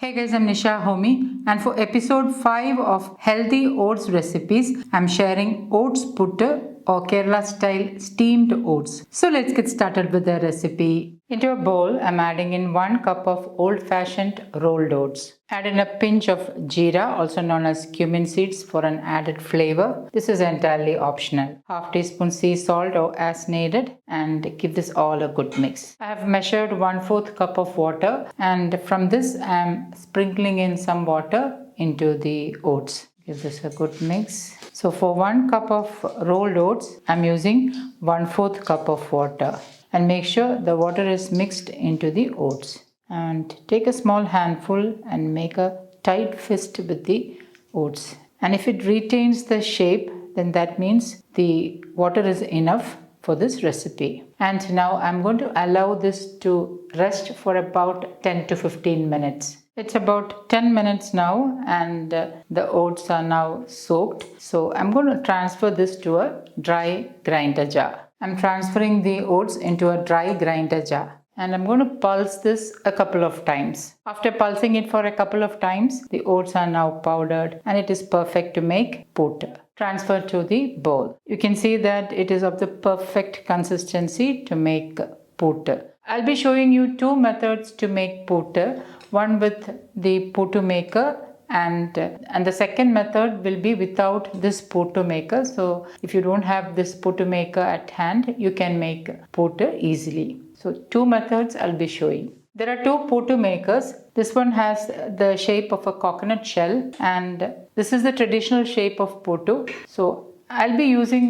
Hey guys, I'm Nisa Homey, and for episode 5 of Healthy Oats Recipes, I'm sharing Oats Puttu or Kerala style steamed oats. So let's get started with the recipe. Into a bowl, I'm adding in 1 cup of old-fashioned rolled oats. Add in a pinch of jeera, also known as cumin seeds, for an added flavor. This is entirely optional. Half teaspoon sea salt or as needed, and give this all a good mix. I have measured 1/4 cup of water, and from this I'm sprinkling in some water into the oats. Give this a good mix. So for 1 cup of rolled oats, I'm using 1/4 cup of water. And make sure the water is mixed into the oats. And take a small handful and make a tight fist with the oats. And if it retains the shape, then that means the water is enough for this recipe. And now I'm going to allow this to rest for about 10 to 15 minutes. It's about 10 minutes now, and the oats are now soaked. So I'm going to transfer this to a dry grinder jar. I'm transferring the oats into a dry grinder jar. And I'm going to pulse this a couple of times. After pulsing it for a couple of times, the oats are now powdered and it is perfect to make puttu. Transfer to the bowl. You can see that it is of the perfect consistency to make puttu. I'll be showing you 2 methods to make puttu. One with the puttu maker, and the second method will be without this puttu maker. So if you don't have this puttu maker at hand, you can make puttu easily. So 2 methods I'll be showing. There are 2 puttu makers. This one has the shape of a coconut shell, and this is the traditional shape of puttu. So I'll be using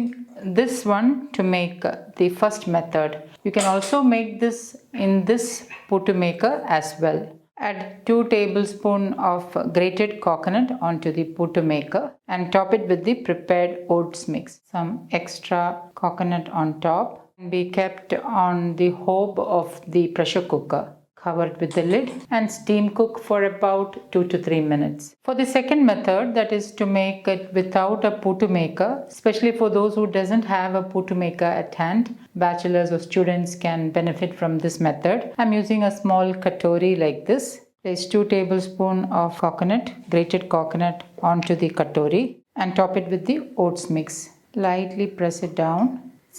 this one to make the first method. You can also make this in this puttu maker as well. Add 2 tablespoons of grated coconut onto the puttu maker and top it with the prepared oats mix. Some extra coconut on top can be kept on the hob of the pressure cooker. Cover it with the lid and steam cook for about 2 to 3 minutes. For the second method, that is to make it without a puttu maker, especially for those who doesn't have a puttu maker at hand, bachelors or students can benefit from this method. I'm using a small katori like this. Place 2 tablespoons of grated coconut onto the katori and top it with the oats mix. Lightly press it down.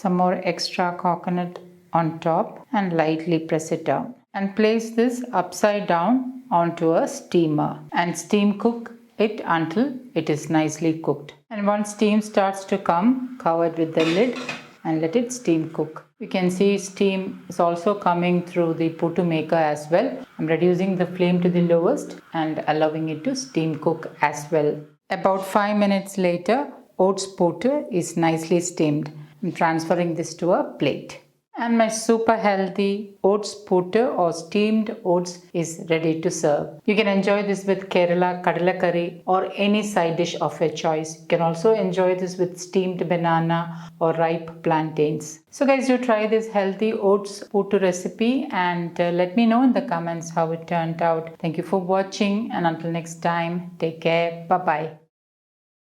Some more extra coconut on top and lightly press it down. And place this upside down onto a steamer and steam cook it until it is nicely cooked. And once steam starts to come, cover it with the lid and let it steam cook. You can see steam is also coming through the puttu maker as well. I'm reducing the flame to the lowest and allowing it to steam cook as well. About 5 minutes later, oats puttu is nicely steamed. I'm transferring this to a plate. And my super healthy oats puttu or steamed oats is ready to serve. You can enjoy this with Kerala kadala curry or any side dish of your choice. You can also enjoy this with steamed banana or ripe plantains. So guys, do try this healthy oats puttu recipe and let me know in the comments how it turned out. Thank you for watching, and until next time, take care. Bye-bye.